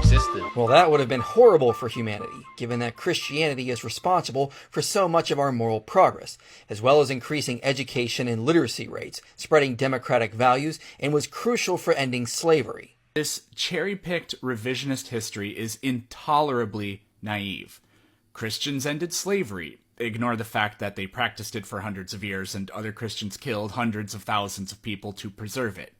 existed. Well, that would have been horrible for humanity, given that Christianity is responsible for so much of our moral progress, as well as increasing education and literacy rates, spreading democratic values, and was crucial for ending slavery. This cherry-picked revisionist history is intolerably naive. Christians ended slavery. Ignore the fact that they practiced it for hundreds of years and other Christians killed hundreds of thousands of people to preserve it.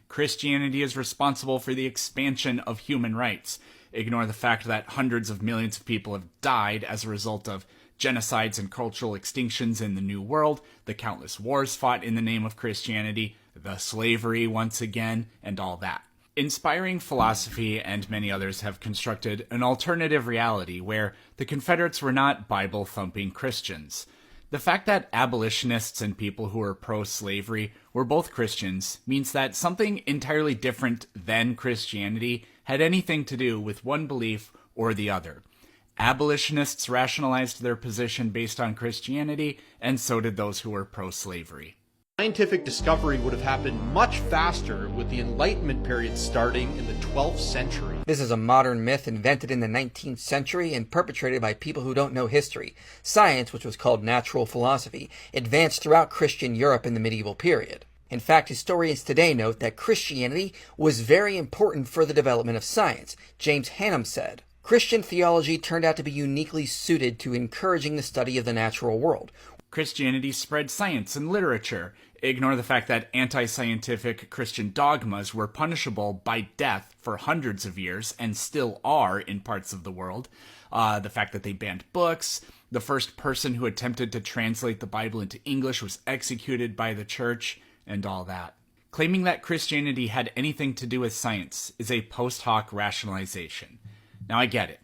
Christianity is responsible for the expansion of human rights. Ignore the fact that hundreds of millions of people have died as a result of genocides and cultural extinctions in the New World, the countless wars fought in the name of Christianity, the slavery once again, and all that. Inspiring philosophy and many others have constructed an alternative reality where the Confederates were not Bible-thumping Christians. The fact that abolitionists and people who were pro-slavery were both Christians means that something entirely different than Christianity had anything to do with one belief or the other. Abolitionists rationalized their position based on Christianity, and so did those who were pro-slavery. Scientific discovery would have happened much faster with the Enlightenment period starting in the 12th century. This is a modern myth invented in the 19th century and perpetrated by people who don't know history. Science, which was called natural philosophy, advanced throughout Christian Europe in the medieval period. In fact, historians today note that Christianity was very important for the development of science. James Hannam said, "Christian theology turned out to be uniquely suited to encouraging the study of the natural world." Christianity spread science and literature. Ignore the fact that anti-scientific Christian dogmas were punishable by death for hundreds of years and still are in parts of the world. The fact that they banned books. The first person who attempted to translate the Bible into English was executed by the church, and all that. Claiming that Christianity had anything to do with science is a post hoc rationalization. Now I get it.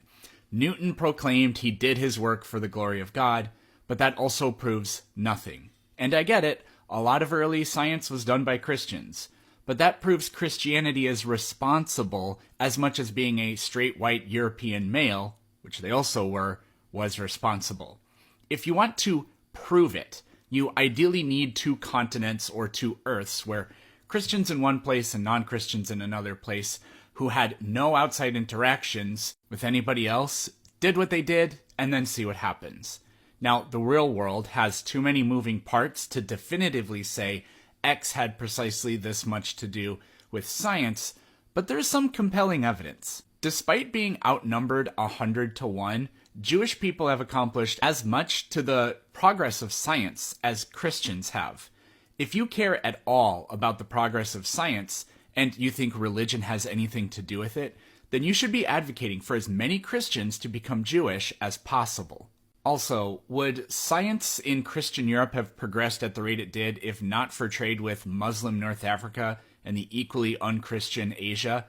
Newton proclaimed he did his work for the glory of God, but that also proves nothing. And I get it. A lot of early science was done by Christians, but that proves Christianity is responsible as much as being a straight white European male, which they also were, was responsible. If you want to prove it, you ideally need two continents or two Earths where Christians in one place and non-Christians in another place who had no outside interactions with anybody else did what they did and then see what happens. Now, the real world has too many moving parts to definitively say X had precisely this much to do with science, but there's some compelling evidence. Despite being outnumbered 100 to 1, Jewish people have accomplished as much to the progress of science as Christians have. If you care at all about the progress of science, and you think religion has anything to do with it, then you should be advocating for as many Christians to become Jewish as possible. Also, would science in Christian Europe have progressed at the rate it did if not for trade with Muslim North Africa and the equally un-Christian Asia?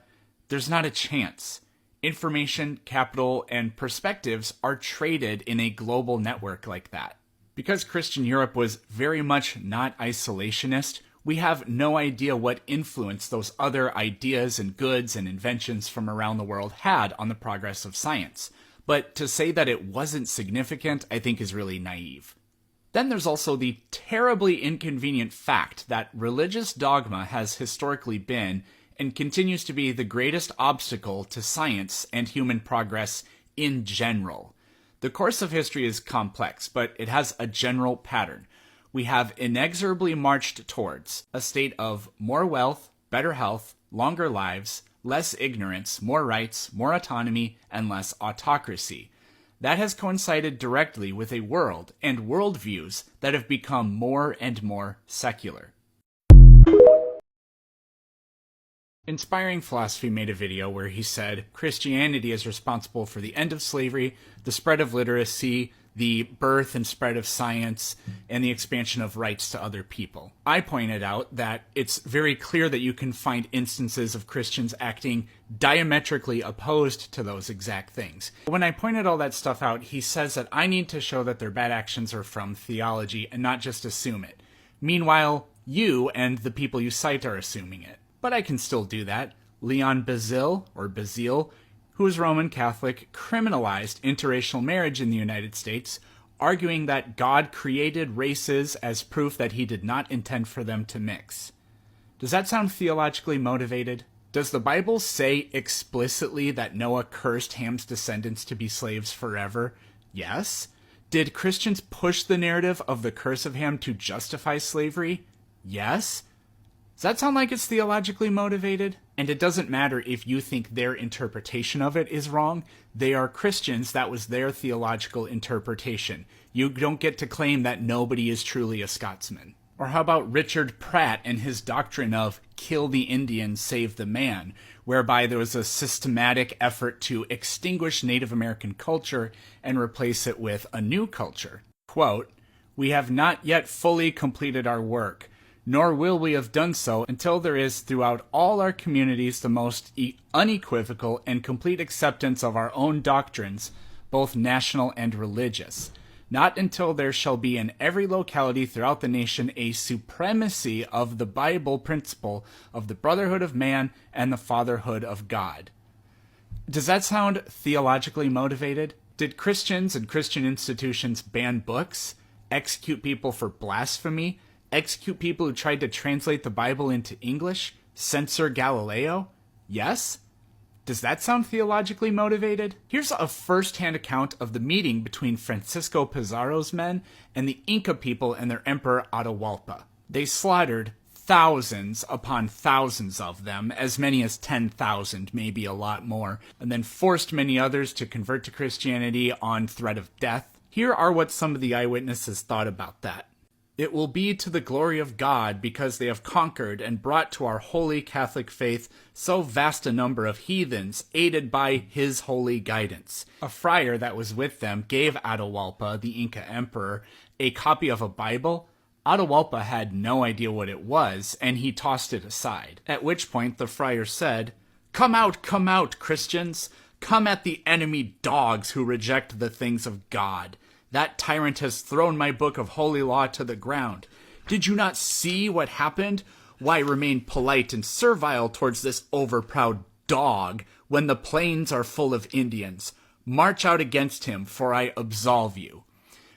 There's not a chance. Information, capital, and perspectives are traded in a global network like that. Because Christian Europe was very much not isolationist, we have no idea what influence those other ideas and goods and inventions from around the world had on the progress of science. But to say that it wasn't significant, I think is really naive. Then there's also the terribly inconvenient fact that religious dogma has historically been and continues to be the greatest obstacle to science and human progress in general. The course of history is complex, but it has a general pattern. We have inexorably marched towards a state of more wealth, better health, longer lives, less ignorance, more rights, more autonomy, and less autocracy. That has coincided directly with a world and worldviews that have become more and more secular. Inspiring Philosophy made a video where he said Christianity is responsible for the end of slavery, the spread of literacy, the birth and spread of science, and the expansion of rights to other people. I pointed out that it's very clear that you can find instances of Christians acting diametrically opposed to those exact things. When I pointed all that stuff out, he says that I need to show that their bad actions are from theology and not just assume it. Meanwhile, you and the people you cite are assuming it. But I can still do that. Leon Bazile, who is Roman Catholic, criminalized interracial marriage in the United States, arguing that God created races as proof that he did not intend for them to mix. Does that sound theologically motivated? Does the Bible say explicitly that Noah cursed Ham's descendants to be slaves forever? Yes. Did Christians push the narrative of the curse of Ham to justify slavery? Yes. Does that sound like it's theologically motivated? And it doesn't matter if you think their interpretation of it is wrong. They are Christians. That was their theological interpretation. You don't get to claim that nobody is truly a Scotsman. Or how about Richard Pratt and his doctrine of kill the Indian, save the man, whereby there was a systematic effort to extinguish Native American culture and replace it with a new culture. Quote, "We have not yet fully completed our work, nor will we have done so until there is throughout all our communities the most unequivocal and complete acceptance of our own doctrines, both national and religious. Not until there shall be in every locality throughout the nation a supremacy of the Bible principle of the brotherhood of man and the fatherhood of God." Does that sound theologically motivated? Did Christians and Christian institutions ban books, execute people for blasphemy, execute people who tried to translate the Bible into English, censor Galileo? Yes? Does that sound theologically motivated? Here's a first-hand account of the meeting between Francisco Pizarro's men and the Inca people and their emperor Atahualpa. They slaughtered thousands upon thousands of them, as many as 10,000, maybe a lot more, and then forced many others to convert to Christianity on threat of death. Here are what some of the eyewitnesses thought about that. "It will be to the glory of God, because they have conquered and brought to our holy Catholic faith so vast a number of heathens, aided by his holy guidance." A friar that was with them gave Atahualpa, the Inca emperor, a copy of a Bible. Atahualpa had no idea what it was, and he tossed it aside. At which point the friar said, come out, Christians! Come at the enemy dogs who reject the things of God. That tyrant has thrown my book of holy law to the ground. Did you not see what happened? Why remain polite and servile towards this overproud dog when the plains are full of Indians? March out against him, for I absolve you.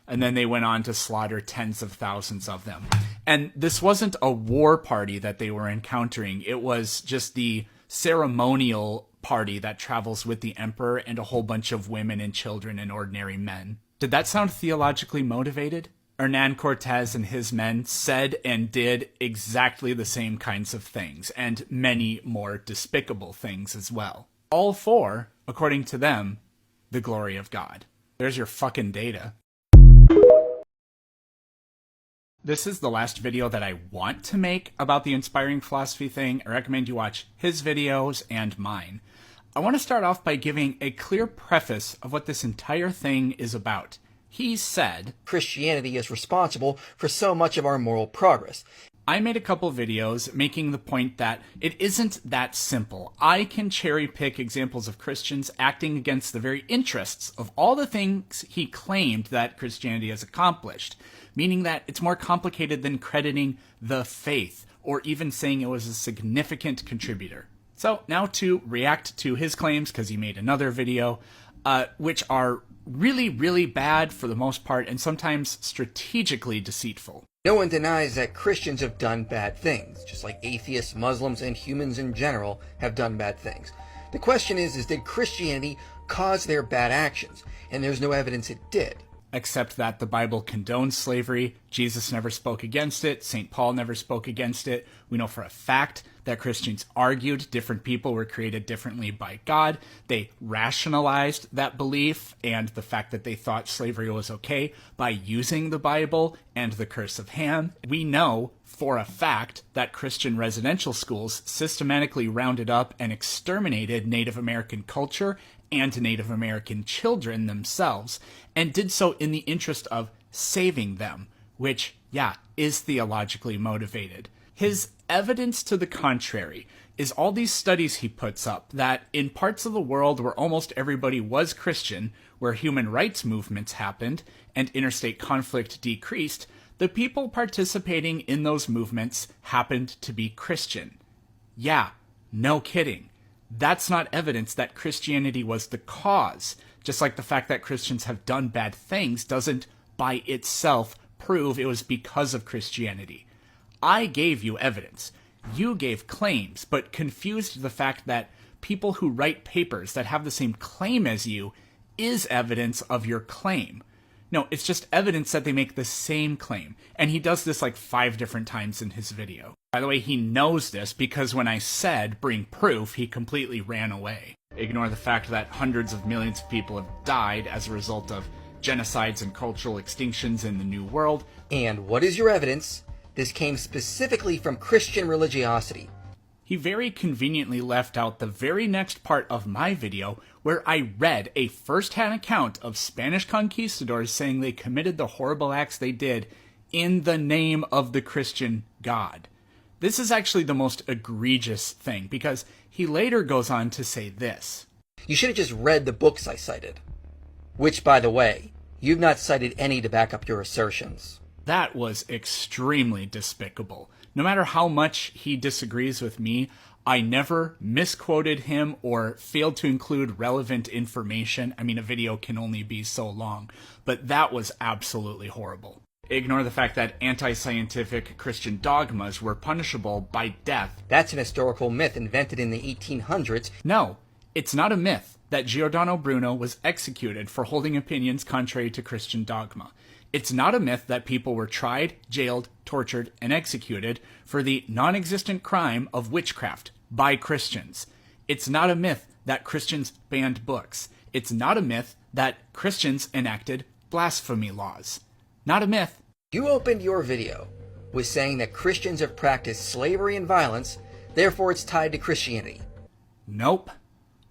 And then they went on to slaughter tens of thousands of them. And this wasn't a war party that they were encountering. It was just the ceremonial party that travels with the emperor and a whole bunch of women and children and ordinary men. Did that sound theologically motivated? Hernan Cortez and his men said and did exactly the same kinds of things, and many more despicable things as well. All for, according to them, the glory of God. There's your fucking data. This is the last video that I want to make about the inspiring philosophy thing. I recommend you watch his videos and mine. I want to start off by giving a clear preface of what this entire thing is about. He said, Christianity is responsible for so much of our moral progress. I made a couple videos making the point that it isn't that simple. I can cherry pick examples of Christians acting against the very interests of all the things he claimed that Christianity has accomplished, meaning that it's more complicated than crediting the faith or even saying it was a significant contributor. So now to react to his claims, because he made another video, which are really, really bad for the most part and sometimes strategically deceitful. No one denies that Christians have done bad things, just like atheists, Muslims, and humans in general have done bad things. The question is did Christianity cause their bad actions? And there's no evidence it did. Except that the Bible condones slavery. Jesus never spoke against it. St. Paul never spoke against it. We know for a fact that Christians argued different people were created differently by God. They rationalized that belief and the fact that they thought slavery was okay by using the Bible and the curse of Ham. We know for a fact that Christian residential schools systematically rounded up and exterminated Native American culture and Native American children themselves, and did so in the interest of saving them, which, yeah, is theologically motivated. His evidence to the contrary is all these studies he puts up that in parts of the world where almost everybody was Christian, where human rights movements happened and interstate conflict decreased, the people participating in those movements happened to be Christian. Yeah, no kidding. That's not evidence that Christianity was the cause. Just like the fact that Christians have done bad things doesn't by itself prove it was because of Christianity. I gave you evidence. You gave claims, but confused the fact that people who write papers that have the same claim as you is evidence of your claim. No, it's just evidence that they make the same claim. And he does this like 5 different times in his video. By the way, he knows this because when I said bring proof, he completely ran away. Ignore the fact that hundreds of millions of people have died as a result of genocides and cultural extinctions in the New World. And what is your evidence? This came specifically from Christian religiosity. He very conveniently left out the very next part of my video where I read a first-hand account of Spanish conquistadors saying they committed the horrible acts they did in the name of the Christian God. This is actually the most egregious thing because he later goes on to say this. You should have just read the books I cited. Which, by the way, you've not cited any to back up your assertions. That was extremely despicable. No matter how much he disagrees with me, I never misquoted him or failed to include relevant information. I mean, a video can only be so long, but that was absolutely horrible. Ignore the fact that anti-scientific Christian dogmas were punishable by death. That's an historical myth invented in the 1800s. No, it's not a myth that Giordano Bruno was executed for holding opinions contrary to Christian dogma. It's not a myth that people were tried, jailed, tortured, and executed for the non-existent crime of witchcraft by Christians. It's not a myth that Christians banned books. It's not a myth that Christians enacted blasphemy laws. Not a myth. You opened your video with saying that Christians have practiced slavery and violence, therefore it's tied to Christianity. Nope.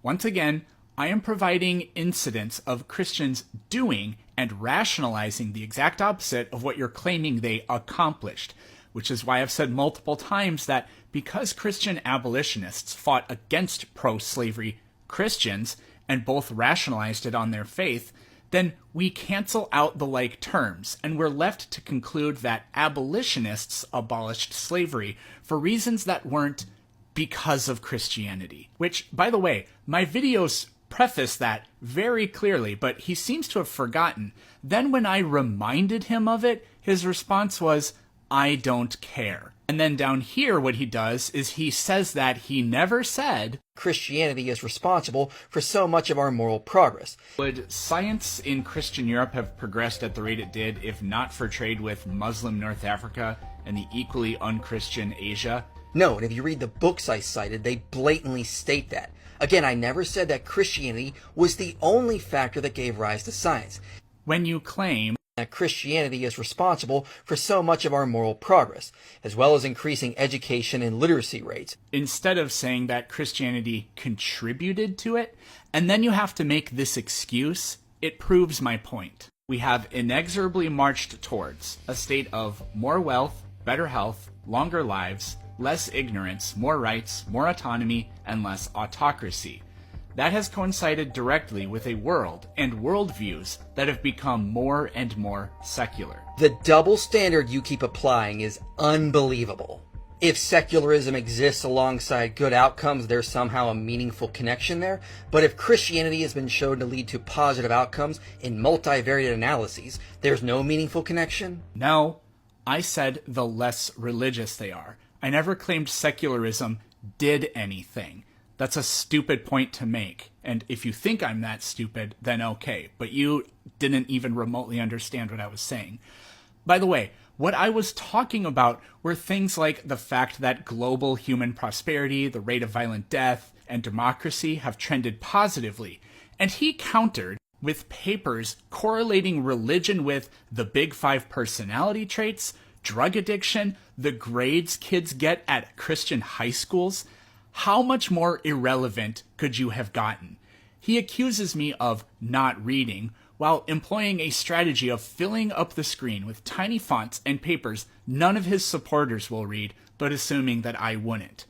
Once again, I am providing incidents of Christians doing and rationalizing the exact opposite of what you're claiming they accomplished, which is why I've said multiple times that because Christian abolitionists fought against pro-slavery Christians and both rationalized it on their faith, then we cancel out the like terms, and we're left to conclude that abolitionists abolished slavery for reasons that weren't because of Christianity. Which, by the way, my videos preface that very clearly, but he seems to have forgotten. Then when I reminded him of it, his response was, I don't care. And then down here what he does is he says that he never said Christianity is responsible for so much of our moral progress. Would science in Christian Europe have progressed at the rate it did if not for trade with Muslim North Africa and the equally unchristian Asia? No, and if you read the books I cited, they blatantly state that. Again, I never said that Christianity was the only factor that gave rise to science. When you claim that Christianity is responsible for so much of our moral progress, as well as increasing education and literacy rates, instead of saying that Christianity contributed to it, and then you have to make this excuse, it proves my point. We have inexorably marched towards a state of more wealth, better health, longer lives, less ignorance, more rights, more autonomy, and less autocracy. That has coincided directly with a world and worldviews that have become more and more secular. The double standard you keep applying is unbelievable. If secularism exists alongside good outcomes, there's somehow a meaningful connection there. But if Christianity has been shown to lead to positive outcomes in multivariate analyses, there's no meaningful connection? No, I said the less religious they are. I never claimed secularism did anything. That's a stupid point to make. And if you think I'm that stupid, then okay. But you didn't even remotely understand what I was saying. By the way, what I was talking about were things like the fact that global human prosperity, the rate of violent death, and democracy have trended positively. And he countered with papers correlating religion with the Big Five personality traits, drug addiction, the grades kids get at Christian high schools. How much more irrelevant could you have gotten? He accuses me of not reading while employing a strategy of filling up the screen with tiny fonts and papers none of his supporters will read, but assuming that I wouldn't.